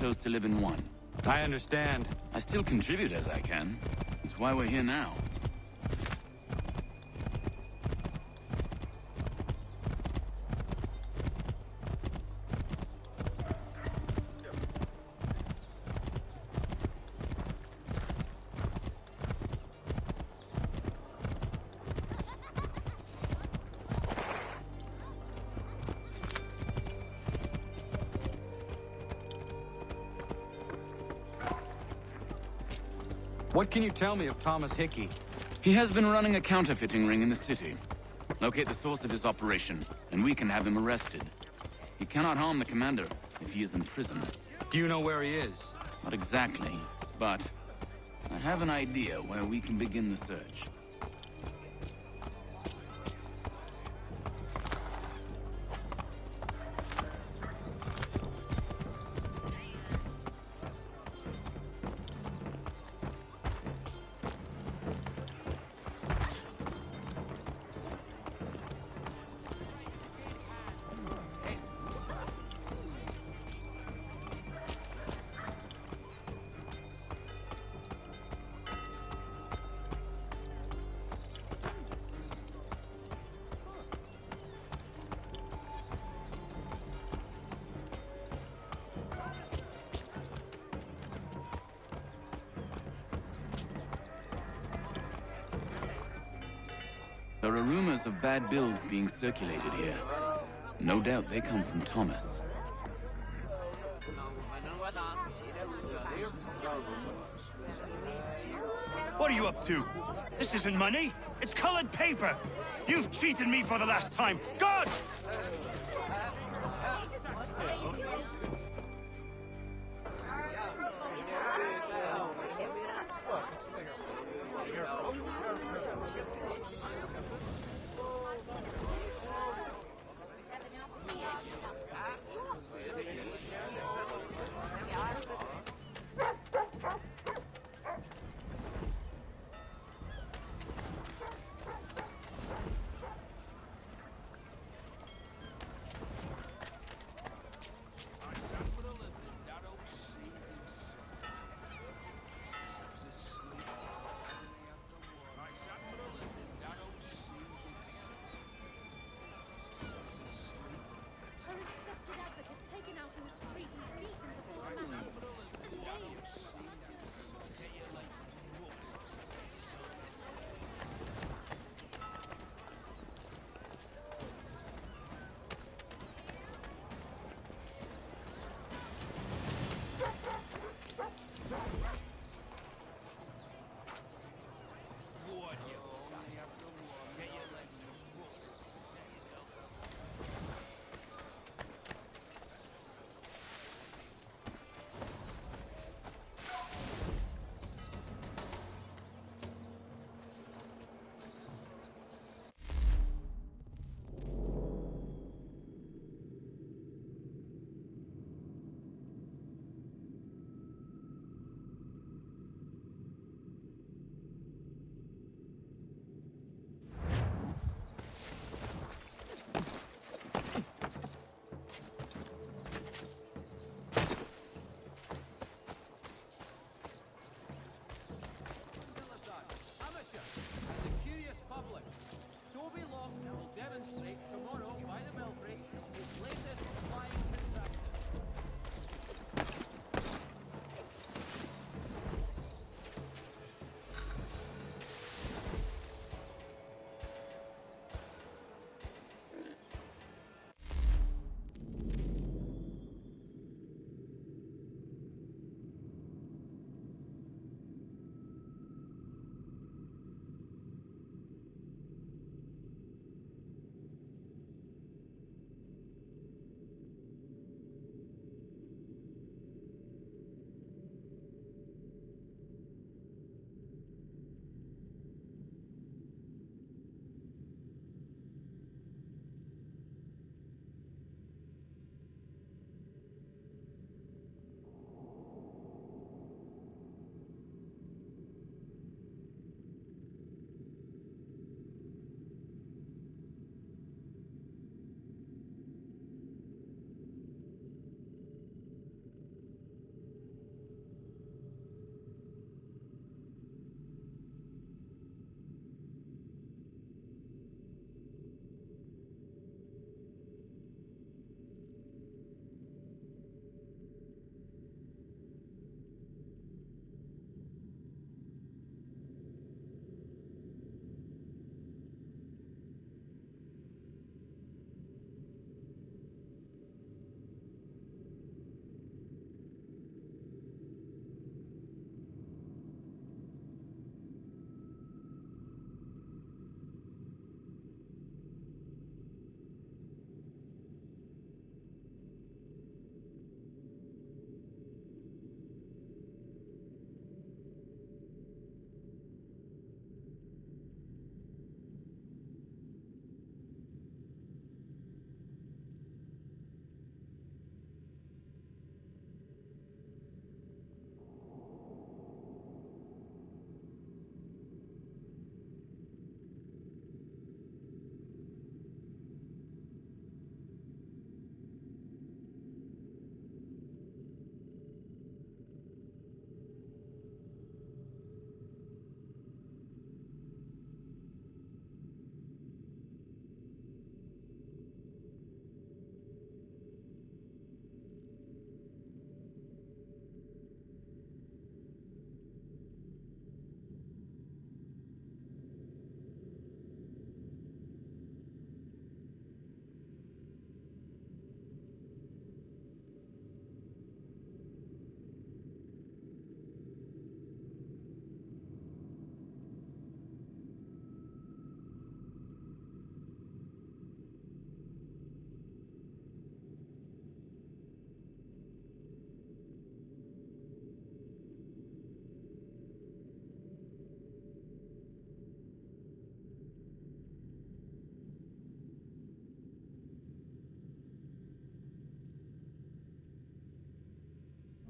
chose to live in one. I understand. I still contribute as I can. That's why we're here now. What can you tell me of Thomas Hickey? He has been running a counterfeiting ring in the city. Locate the source of his operation, and we can have him arrested. He cannot harm the commander if he is in prison. Do you know where he is? Not exactly, but I have an idea where we can begin the search. There are rumors of bad bills being circulated here. No doubt they come from Thomas. What are you up to? This isn't money. It's colored paper. You've cheated me for the last time. God!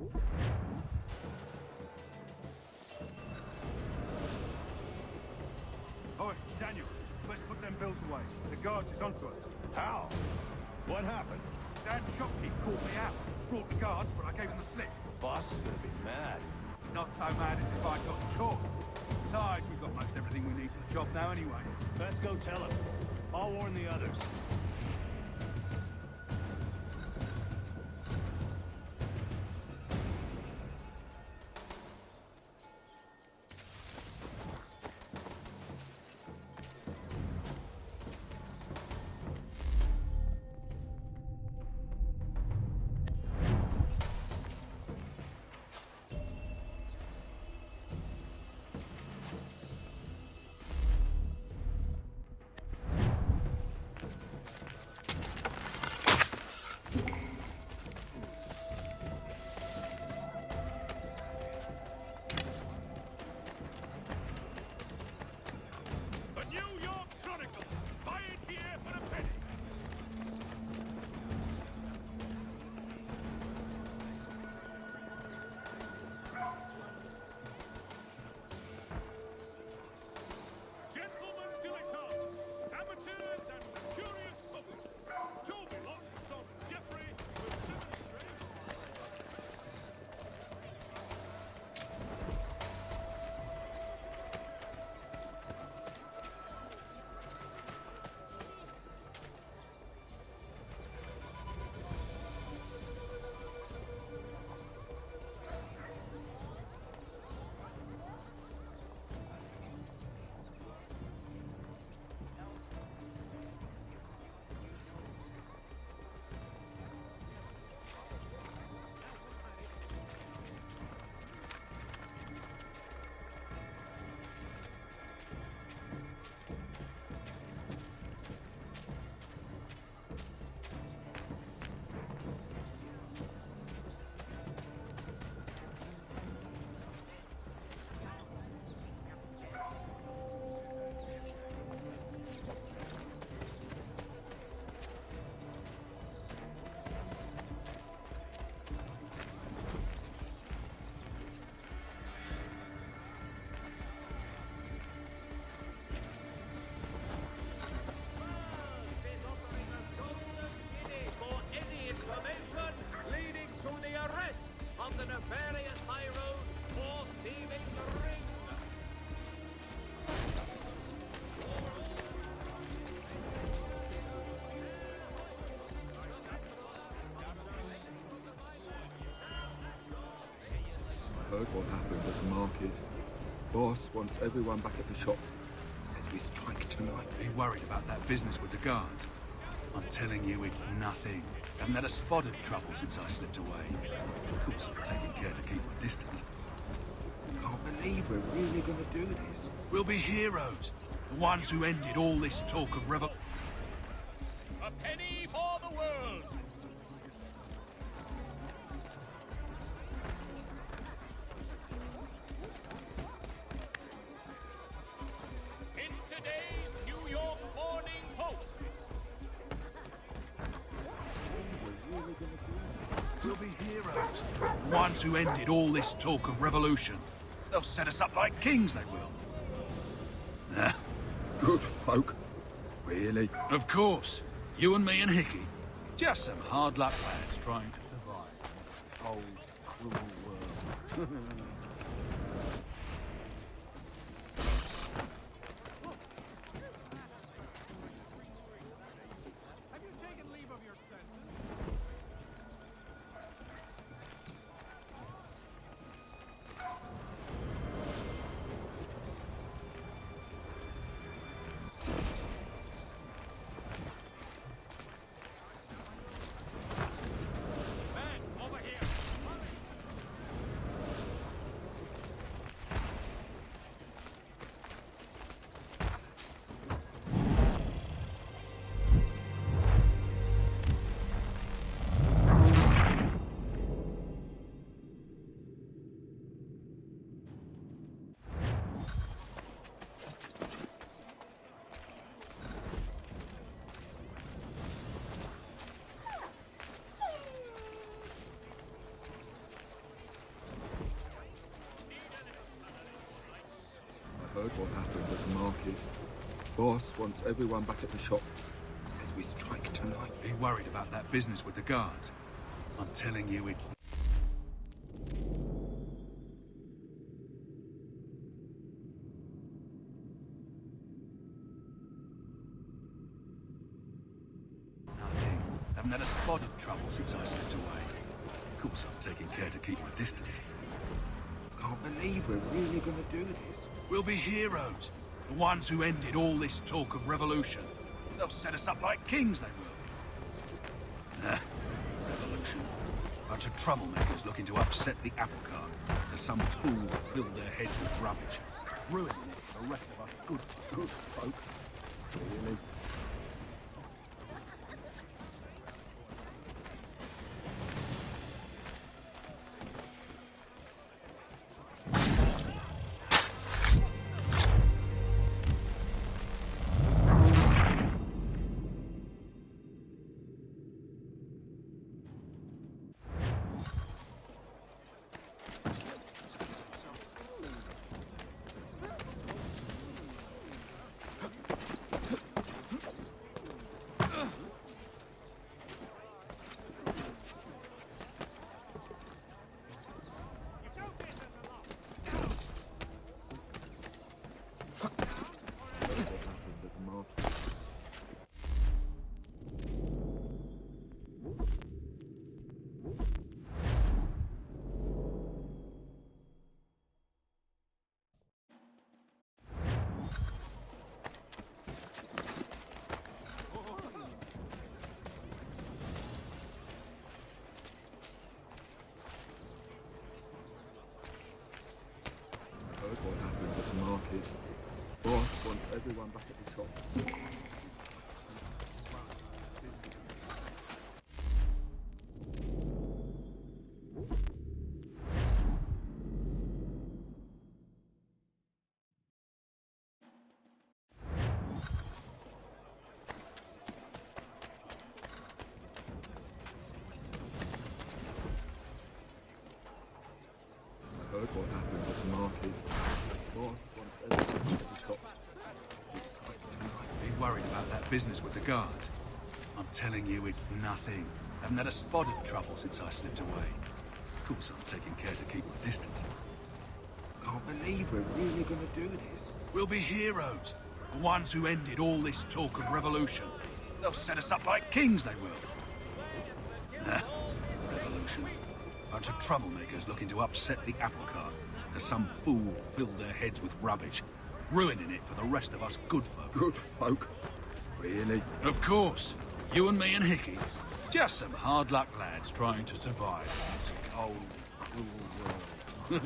Oh, Daniel, let's put them bills away. The guards is onto us. How? What happened? That shopkeep called me out. Brought the guards, but I gave him the slip. Boss is gonna be mad. Not so mad as if I got caught. Besides, we've got most everything we need for the job now anyway. Let's go tell him. I'll warn the others. Heard what happened at the market. Boss wants everyone back at the shop. Says we strike tonight. Be worried about that business with the guards. I'm telling you, it's nothing. Haven't had a spot of trouble since I slipped away. Of course, I'm taking care to keep my distance. Can't believe we're really gonna do this. We'll be heroes. The ones who ended all this talk of revolution. A penny for the world! In today's New York Morning Post. We'll be heroes. The ones who ended all this talk of revolution. They'll set us up like kings, they will. Nah. Good folk. Really? Of course. You and me and Hickey. Just some hard luck lads trying to survive. Cold, cruel world. Have you taken leave of your senses? Man, over here! heard what happened at the market. Boss wants everyone back at the shop. Says we strike tonight. Be worried about that business with the guards. I'm telling you, it's nothing. Haven't had a spot of trouble since I slipped away. Of course, I'm taking care to keep my distance. Can't believe we're really gonna do this. We'll be heroes. The ones who ended all this talk of revolution. They'll set us up like kings, they will. Revolution. Bunch of troublemakers looking to upset the apple cart. As some fool filled their heads with rubbish, ruining it for the rest of us good folk. Really? Heard what happened at the market. Boss wants everyone back at the shop. I heard what happened at the market. Boss wants everyone back at the shop. Be worried about that business with the guards. I'm telling you, it's nothing. Haven't had a spot of trouble since I slipped away. Of course, I'm taking care to keep my distance. Can't believe we're really gonna do this. We'll be heroes. The ones who ended all this talk of revolution. They'll set us up like kings, they will. Revolution. Bunch of troublemakers looking to upset the apple cart. As some fool filled their heads with rubbish, ruining it for the rest of us good folk. Good folk? Really? Of course. You and me and Hickey. Just some hard luck lads trying to survive in this cold, cruel world.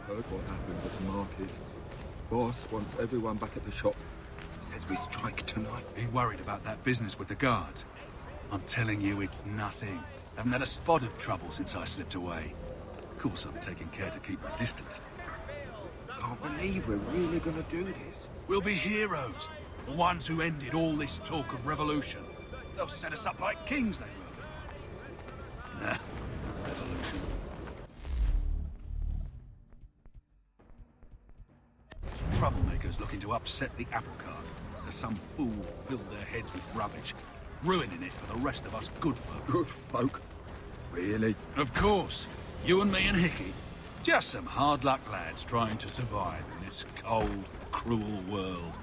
Heard what happened at the market. Boss wants everyone back at the shop. Says we strike tonight. Be worried about that business with the guards. I'm telling you, it's nothing. Haven't had a spot of trouble since I slipped away. Of course, I'm taking care to keep my distance. Can't believe we're really gonna do this. We'll be heroes. The ones who ended all this talk of revolution. They'll set us up like kings, they will. Revolution. Troublemakers looking to upset the apple cart. after some fool filled their heads with rubbish, ruining it for the rest of us good folk. Good folk. Really? Of course. You and me and Hickey. Just some hard luck lads trying to survive in this cold, cruel world.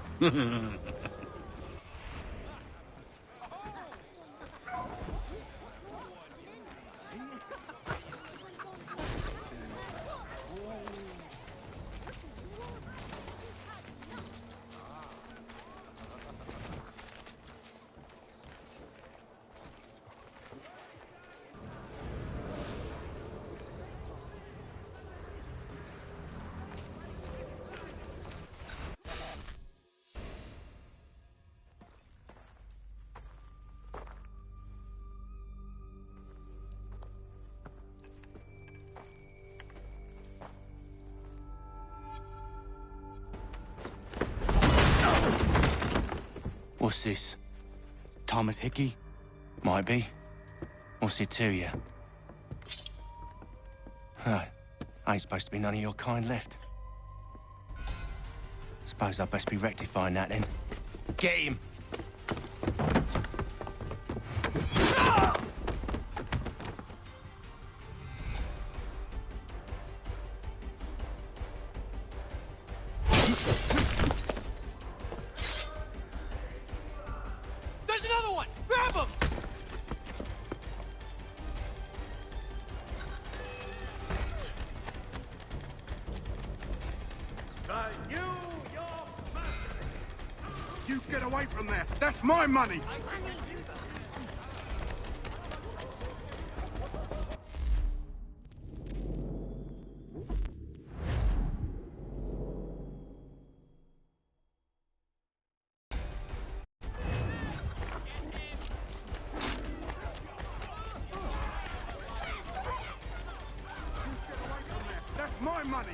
What's this? Thomas Hickey? Might be. What's it to you? Right. Ain't supposed to be none of your kind left. Suppose I'd best be rectifying that then. Get him! There's another one! Grab him! You get away from there! That's my money! That's my money!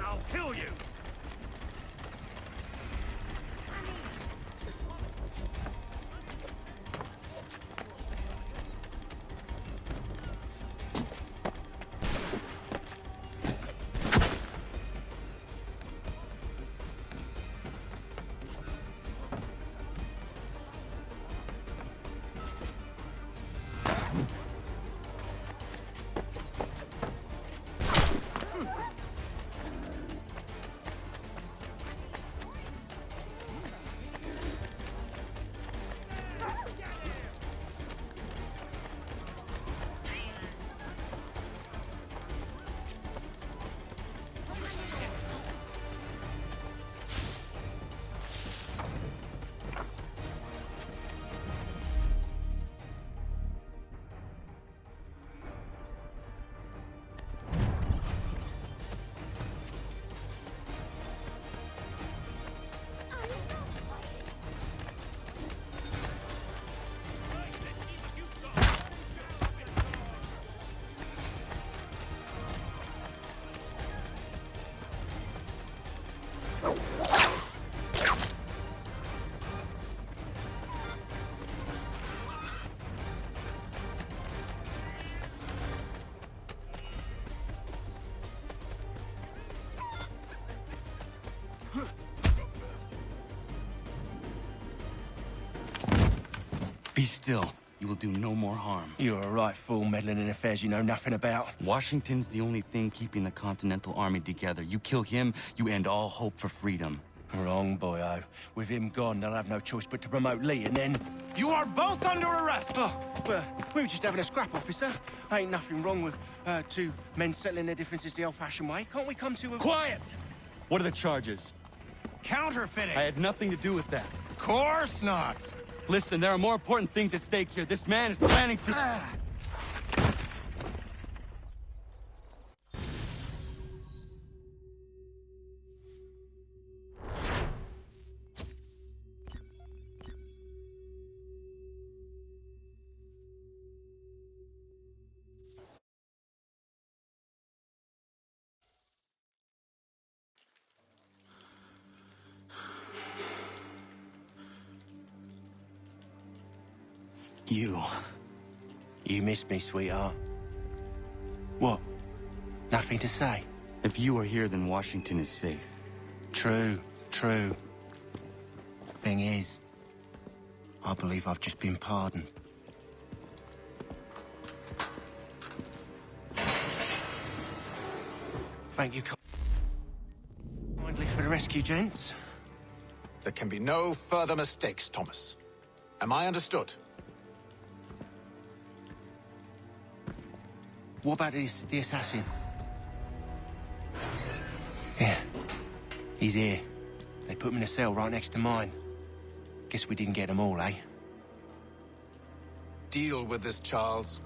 I'll kill you! Be still. You will do no more harm. You're a right fool meddling in affairs you know nothing about. Washington's the only thing keeping the Continental Army together. You kill him, you end all hope for freedom. Wrong, boyo. With him gone, they'll have no choice but to promote Lee, and then... You are both under arrest! Oh, well, we were just having a scrap, officer. Ain't nothing wrong with two men settling their differences the old-fashioned way. Can't we come to a... Quiet! What are the charges? Counterfeiting! I had nothing to do with that. Course not! Listen, there are more important things at stake here. This man is planning to... You missed me, sweetheart. What? Nothing to say? If you are here, then Washington is safe. True, true. Thing is, I believe I've just been pardoned. Thank you kindly for the rescue, gents. There can be no further mistakes, Thomas. Am I understood? What about the assassin? Yeah, he's here. They put him in a cell right next to mine. Guess we didn't get them all, eh? Deal with this, Charles.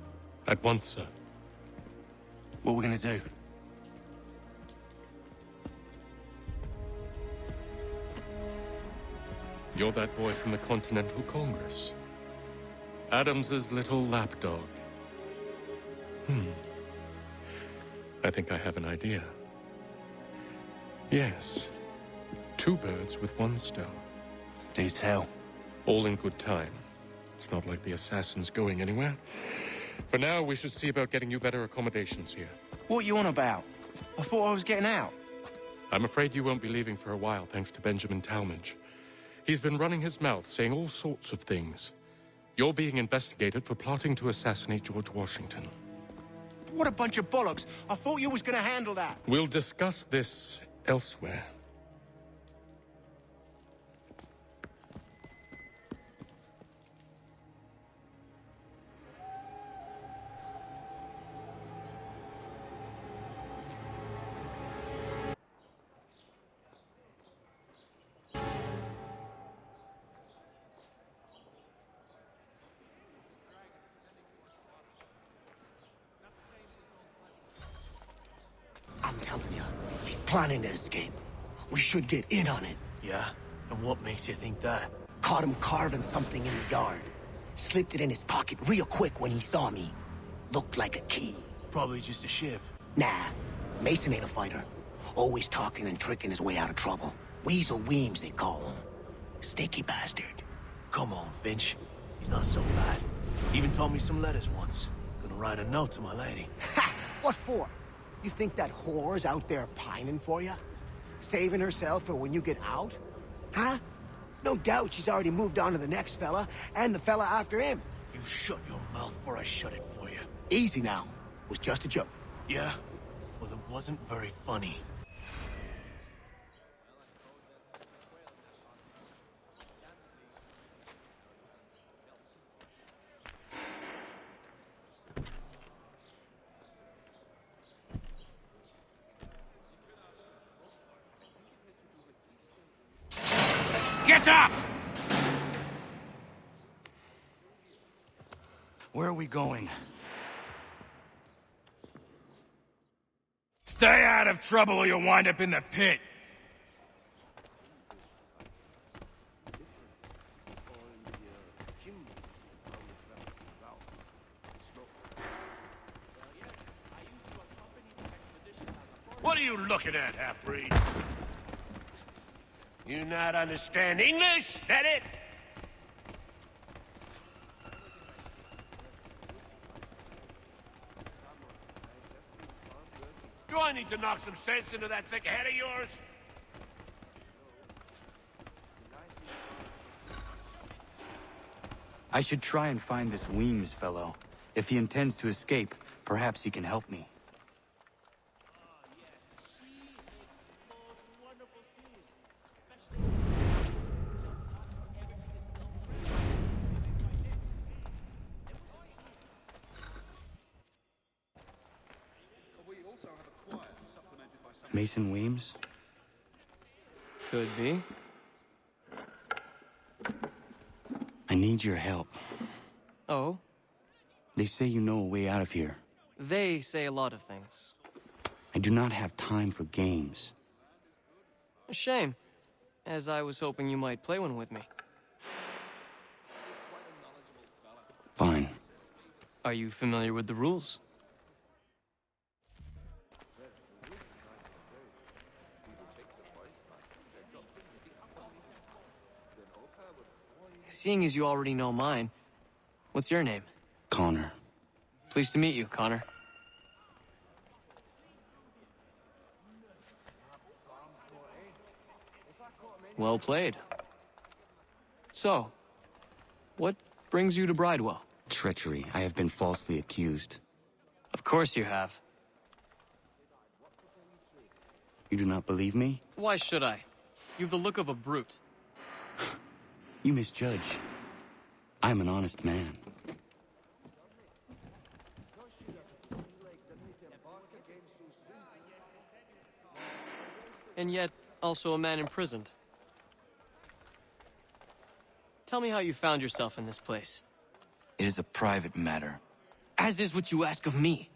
At once, sir. What are we gonna do? You're that boy from the Continental Congress. Adams's little lapdog. I think I have an idea. Yes. 2 birds with 1 stone. Do tell. All in good time. It's not like the assassin's going anywhere. For now, we should see about getting you better accommodations here. What are you on about? I thought I was getting out. I'm afraid you won't be leaving for a while, thanks to Benjamin Talmadge. He's been running his mouth, saying all sorts of things. You're being investigated for plotting to assassinate George Washington. What a bunch of bollocks. I thought you was gonna handle that. We'll discuss this elsewhere. I'm telling you, he's planning to escape. We should get in on it. Yeah? And what makes you think that? Caught him carving something in the yard. Slipped it in his pocket real quick when he saw me. Looked like a key. Probably just a shiv. Nah, Mason ain't a fighter. Always talking and tricking his way out of trouble. Weasel Weems, they call him. Sticky bastard. Come on, Finch. He's not so bad. Even told me some letters once. Gonna write a note to my lady. Ha! What for? You think that whore's out there pining for you? Saving herself for when you get out? Huh? No doubt she's already moved on to the next fella, and the fella after him. You shut your mouth before I shut it for you. Easy now. It was just a joke. Yeah? Well, it wasn't very funny. Get up! Where are we going? Stay out of trouble or you'll wind up in the pit. What are you looking at, half-breed? You not understand English? That it? Do I need to knock some sense into that thick head of yours? I should try and find this Weems fellow. If he intends to escape, perhaps he can help me. Mason Weems? Could be. I need your help. Oh? They say you know a way out of here. They say a lot of things. I do not have time for games. A shame, as I was hoping you might play one with me. Fine. Are you familiar with the rules? Seeing as you already know mine, what's your name? Connor. Pleased to meet you, Connor. Well played. So, what brings you to Bridewell? Treachery. I have been falsely accused. Of course you have. You do not believe me? Why should I? You've the look of a brute. You misjudge. I'm an honest man. And yet, also a man imprisoned. Tell me how you found yourself in this place. It is a private matter. As is what you ask of me.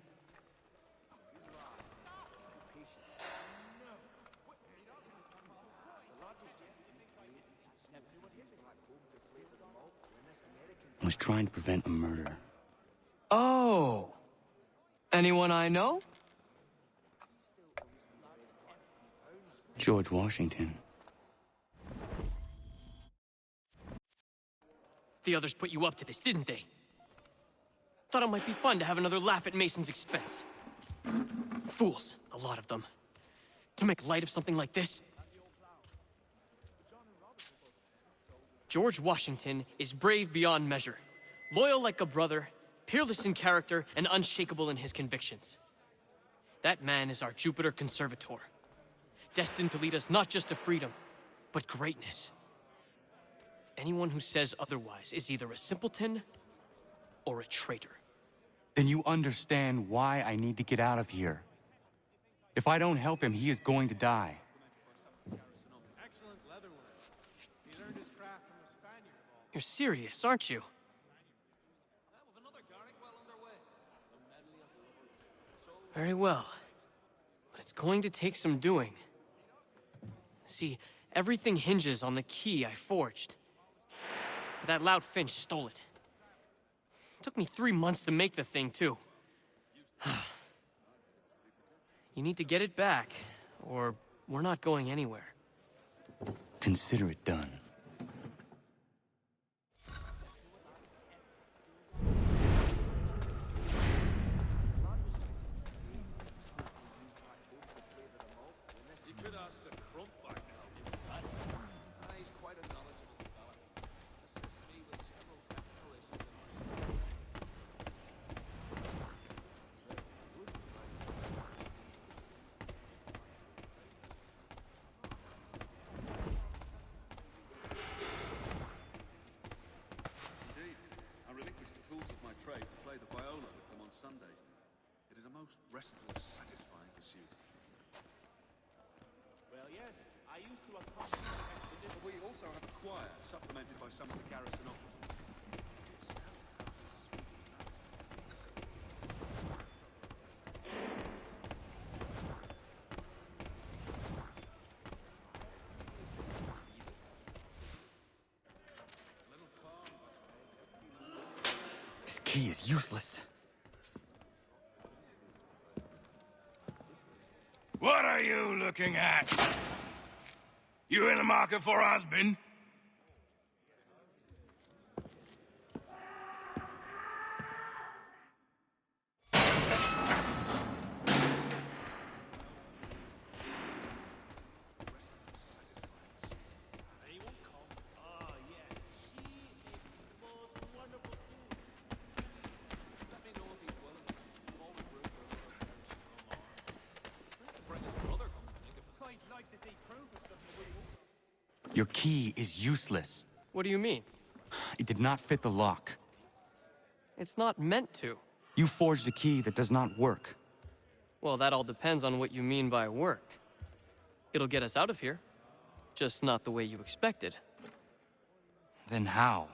I was trying to prevent a murder. Oh! Anyone I know? George Washington. The others put you up to this, didn't they? Thought it might be fun to have another laugh at Mason's expense. Fools, a lot of them. To make light of something like this. George Washington is brave beyond measure, loyal like a brother, peerless in character, and unshakable in his convictions. That man is our Jupiter Conservator, destined to lead us not just to freedom, but greatness. Anyone who says otherwise is either a simpleton or a traitor. Then you understand why I need to get out of here. If I don't help him, he is going to die. Excellent leatherwork. He learned his craft from a Spaniard. You're serious, aren't you? Very well. But it's going to take some doing. See, everything hinges on the key I forged. But that loud Finch stole it. Took me 3 months to make the thing, too. You need to get it back, or we're not going anywhere. Consider it done. Sundays. It is a most restful, satisfying pursuit. Well, yes, I used to accompany the expedition. We also have a choir, supplemented by some of the garrison officers. This key is useless. What are you looking at? You in the market for a husband? Your key is useless. What do you mean? It did not fit the lock. It's not meant to. You forged a key that does not work. Well, that all depends on what you mean by work. It'll get us out of here. Just not the way you expected. Then how?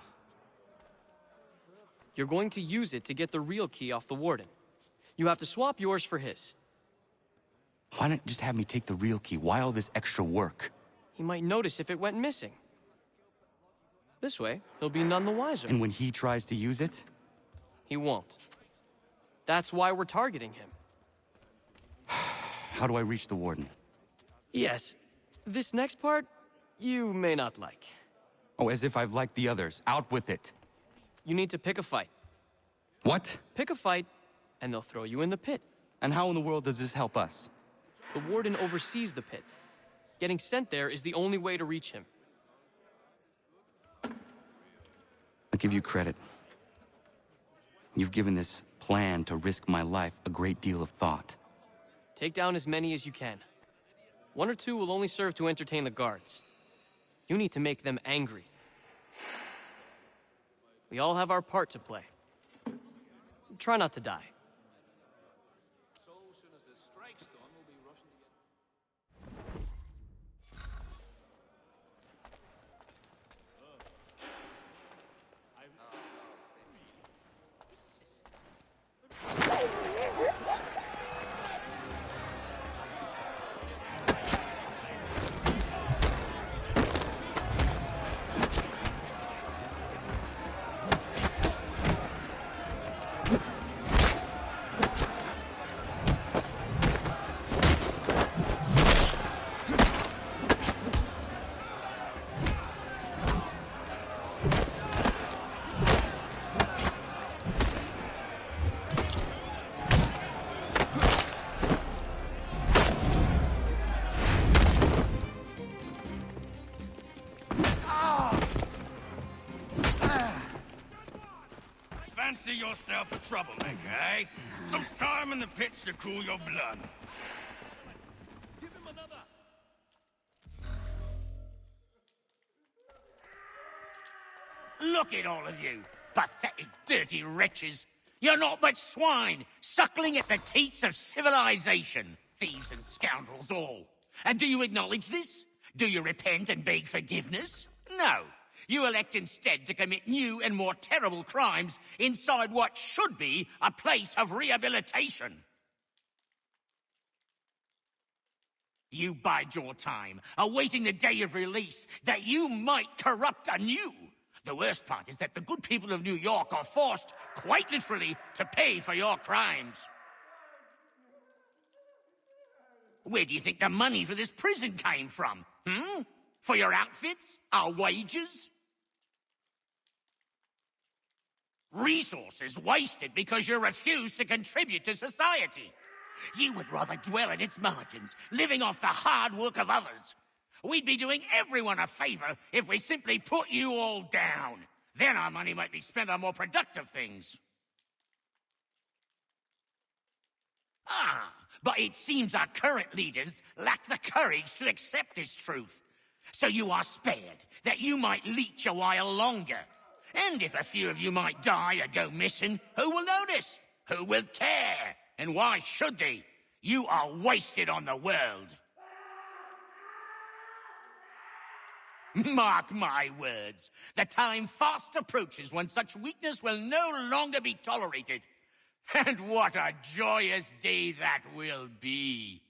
You're going to use it to get the real key off the Warden. You have to swap yours for his. Why not just have me take the real key? Why all this extra work? He might notice if it went missing. This way, he'll be none the wiser. And when he tries to use it? He won't. That's why we're targeting him. How do I reach the Warden? Yes. This next part, you may not like. Oh, as if I've liked the others. Out with it. You need to pick a fight. What? Pick a fight, and they'll throw you in the pit. And how in the world does this help us? The Warden oversees the pit. Getting sent there is the only way to reach him. give you credit. You've given this plan to risk my life a great deal of thought. Take down as many as you can. One or two will only serve to entertain the guards. You need to make them angry. We all have our part to play. Try not to die. Fancy yourself a troublemaker, eh? Some time in the pits to cool your blood. Give him another! Look at all of you, pathetic, dirty wretches. You're not but swine, suckling at the teats of civilization. Thieves and scoundrels all. And do you acknowledge this? Do you repent and beg forgiveness? No. You elect instead to commit new and more terrible crimes inside what should be a place of rehabilitation. You bide your time, awaiting the day of release, that you might corrupt anew. The worst part is that the good people of New York are forced, quite literally, to pay for your crimes. Where do you think the money for this prison came from? For your outfits? Our wages? Resources wasted because you refuse to contribute to society. You would rather dwell at its margins, living off the hard work of others. We'd be doing everyone a favor if we simply put you all down. Then our money might be spent on more productive things. But it seems our current leaders lack the courage to accept this truth. So you are spared, that you might leech a while longer. And if a few of you might die or go missing, who will notice? Who will care? And why should they? You are wasted on the world. Mark my words. The time fast approaches when such weakness will no longer be tolerated. And what a joyous day that will be.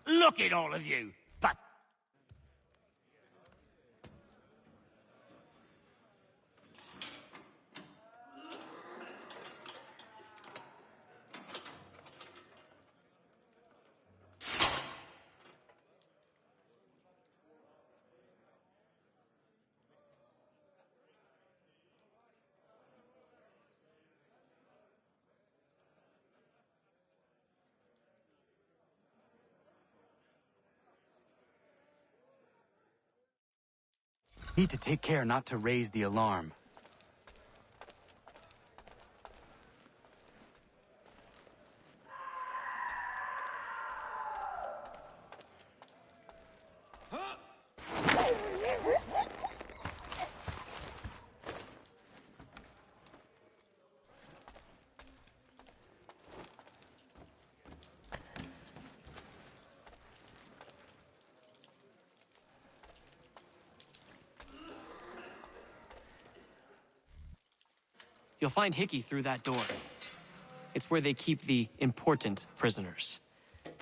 Look at all of you! But Need to take care not to raise the alarm. You'll find Hickey through that door. It's where they keep the important prisoners.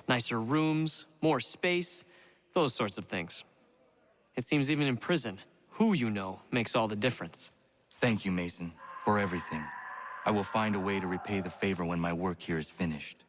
Nicer rooms, more space, those sorts of things. It seems even in prison, who you know makes all the difference. Thank you, Mason, for everything. I will find a way to repay the favor when my work here is finished.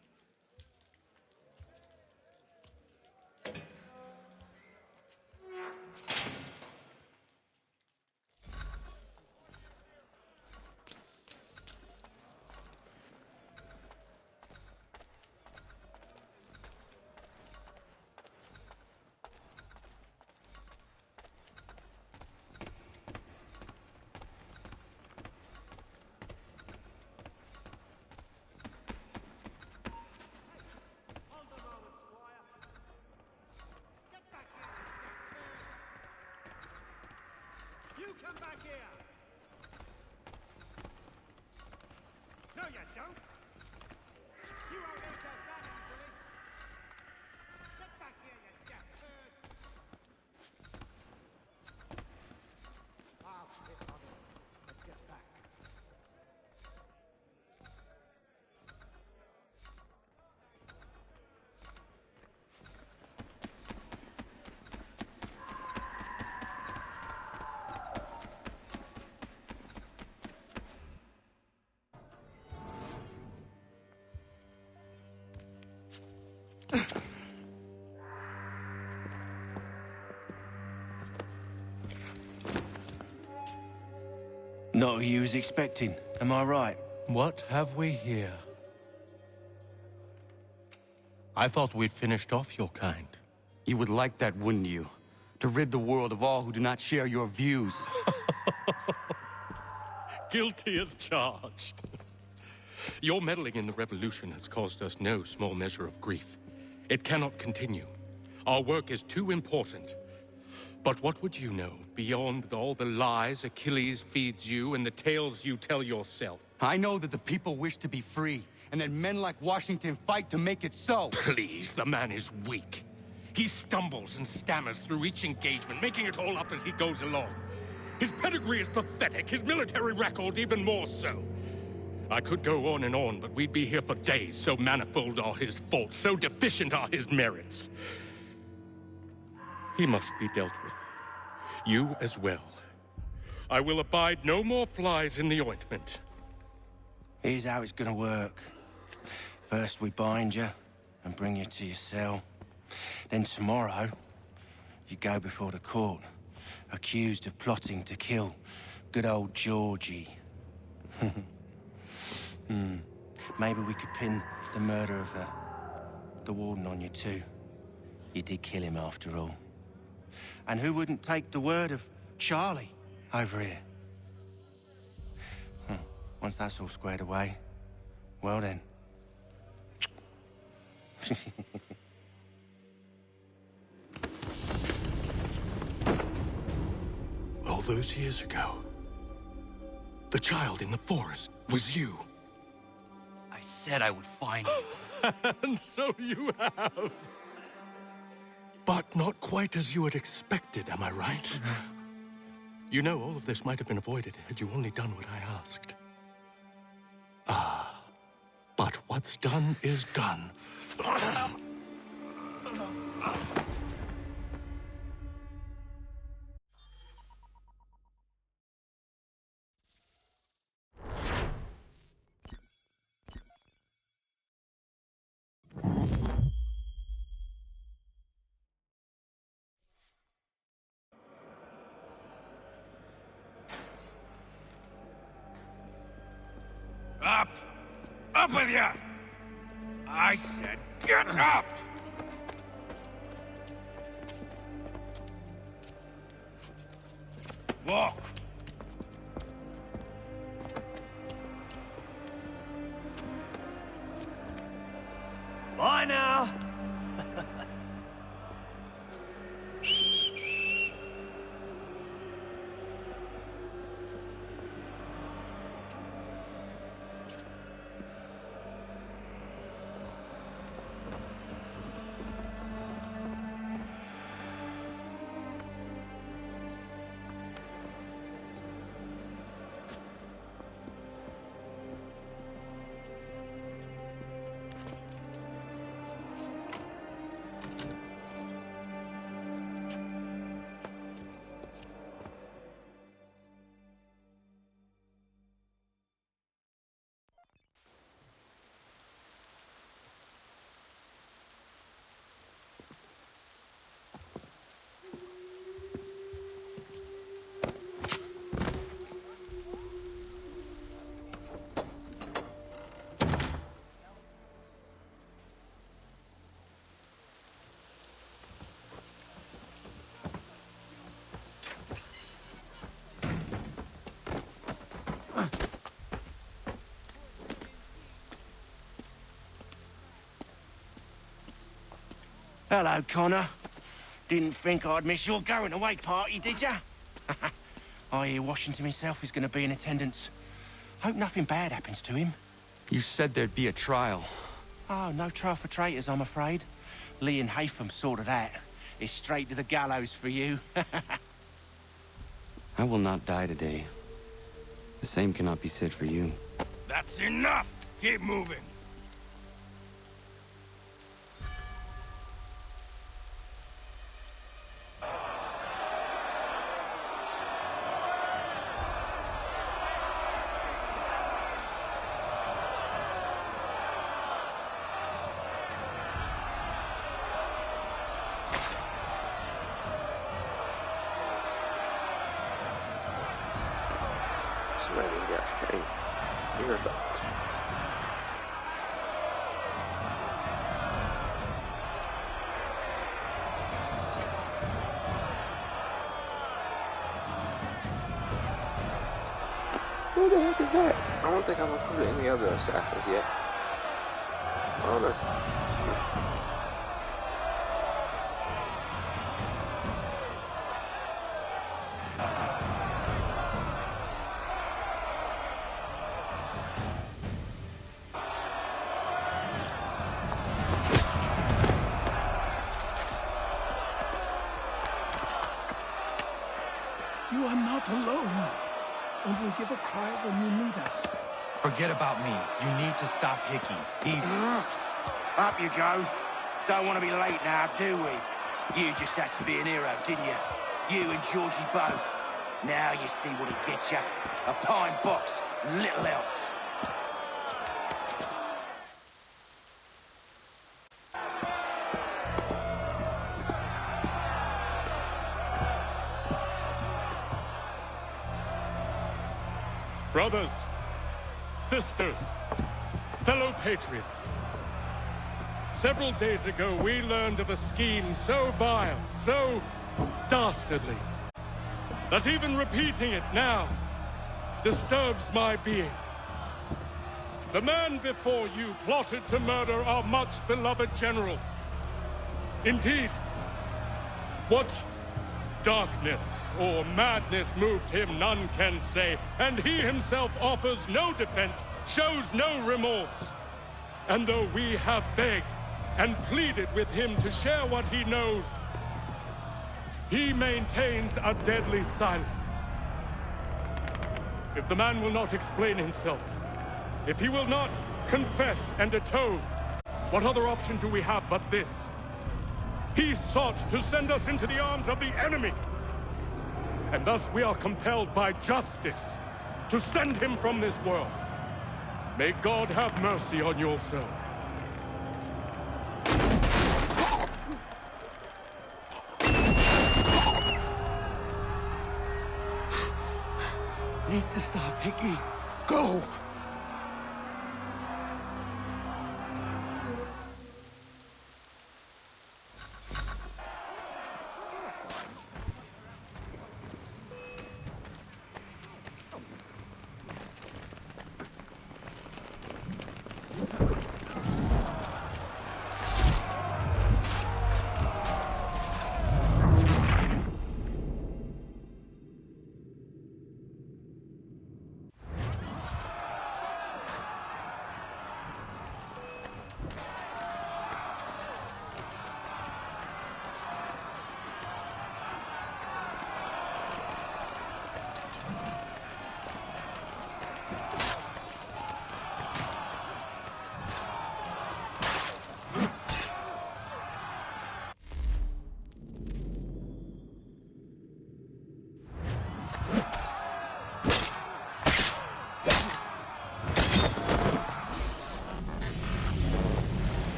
You come back here! No, you don't! You won't lose yourself that easily! Get back here, you deaf bird! I'll hit on it. Let's get back. Not who you was expecting, am I right? What have we here? I thought we'd finished off your kind. You would like that, wouldn't you? To rid the world of all who do not share your views. Guilty as charged. Your meddling in the revolution has caused us no small measure of grief. It cannot continue. Our work is too important. But what would you know beyond all the lies Achilles feeds you and the tales you tell yourself? I know that the people wish to be free, and that men like Washington fight to make it so. Please, the man is weak. He stumbles and stammers through each engagement, making it all up as he goes along. His pedigree is pathetic, his military record even more so. I could go on, but we'd be here for days, so manifold are his faults, so deficient are his merits. He must be dealt with. You as well. I will abide no more flies in the ointment. Here's how it's gonna work. First we bind you and bring you to your cell. Then tomorrow, you go before the court, accused of plotting to kill good old Georgie. Maybe we could pin the murder of the warden on you too. You did kill him after all. And who wouldn't take the word of Charlie over here? Once that's all squared away, well then. All those years ago, the child in the forest was you. I said I would find you. And so you have. But not quite as you had expected, am I right? You know, all of this might have been avoided had you only done what I asked. Ah, but what What's done is done. Up! Up with you! I said get up! Walk! Bye now! Hello, Connor. Didn't think I'd miss your going-away party, did ya? I hear Washington himself is going to be in attendance. Hope nothing bad happens to him. You said there'd be a trial. Oh, no trial for traitors, I'm afraid. Lee and Haytham sorted that. It's straight to the gallows for you. I will not die today. The same cannot be said for you. That's enough! Keep moving! Somebody's got strength. You're a dog. Who the heck is that? I don't think I've recruited any other assassins yet. Oh no. You are not alone. And we give a cry when you need us. Forget about me. You need to stop Hickey. He's... Up you go. Don't want to be late now, do we? You just had to be an hero, didn't you? You and Georgie both. Now you see what he gets you. A pine box, little else. Brothers, sisters, fellow patriots. Several days ago, we learned of a scheme so vile, so dastardly, that even repeating it now disturbs my being. The man before you plotted to murder our much-beloved general. Indeed, what darkness or madness moved him, none can say, and he himself offers no defense, shows no remorse. And though we have begged and pleaded with him to share what he knows, he maintains a deadly silence. If the man will not explain himself, if he will not confess, and atone. What other option do we have but this? He sought to send us into the arms of the enemy. And thus we are compelled by justice to send him from this world. May God have mercy on your soul. Need to stop, Hickey. Go!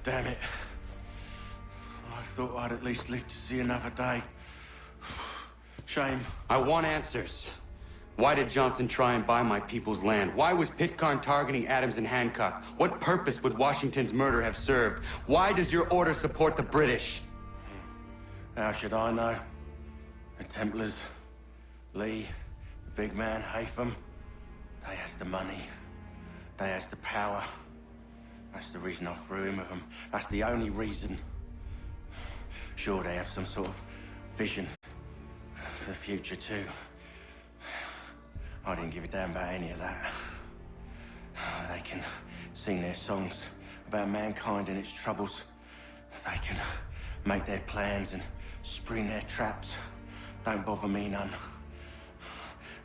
Damn it. I thought I'd at least live to see another day. Shame. I want answers. Why did Johnson try and buy my people's land? Why was Pitcairn targeting Adams and Hancock? What purpose would Washington's murder have served? Why does your order support the British? How should I know? The Templars, Lee, the big man, Haytham, they has the money. They has the power. That's the reason I threw in with them. That's the only reason. Sure, they have some sort of vision for the future, too. I didn't give a damn about any of that. They can sing their songs about mankind and its troubles. They can make their plans and spring their traps. Don't bother me none.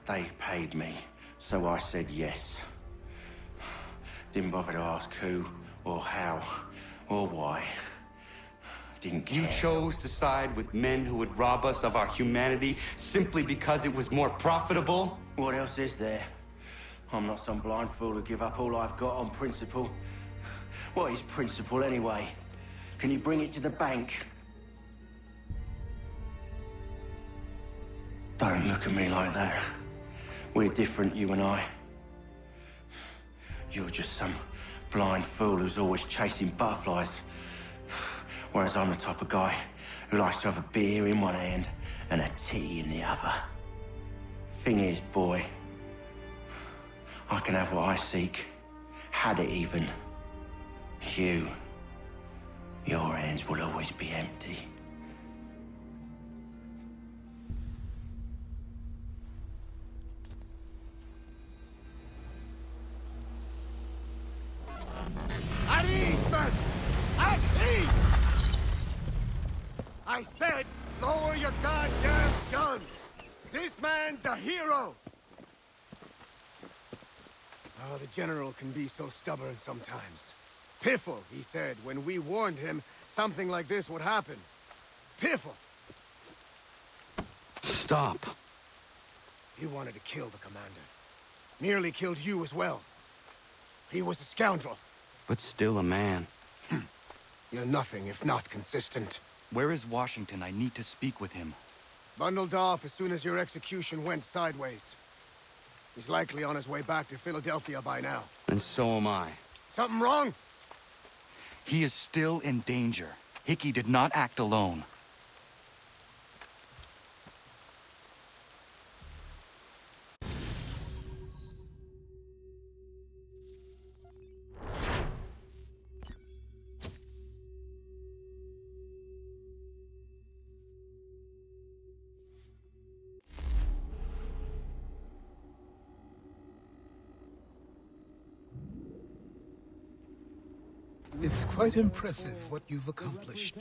They paid me, so I said yes. Didn't bother to ask who, or how, or why. Didn't care. You chose to side with men who would rob us of our humanity simply because it was more profitable? What else is there? I'm not some blind fool who give up all I've got on principle. What is principle anyway? Can you bring it to the bank? Don't look at me like that. We're different, you and I. You're just some blind fool who's always chasing butterflies. Whereas I'm the type of guy who likes to have a beer in one hand and a tea in the other. Thing is, boy, I can have what I seek. Had it even. Your hands will always be empty. At ease, men! At ease! I said, lower your goddamn gun! This man's a hero! Oh, the General can be so stubborn sometimes. Piffle, he said, when we warned him something like this would happen. Piffle! Stop. He wanted to kill the commander. Nearly killed you as well. He was a scoundrel. But still a man. You're nothing if not consistent. Where is Washington? I need to speak with him. Bundled off as soon as your execution went sideways. He's likely on his way back to Philadelphia by now. And so am I. Something wrong? He is still in danger. Hickey did not act alone. It's quite impressive what you've accomplished.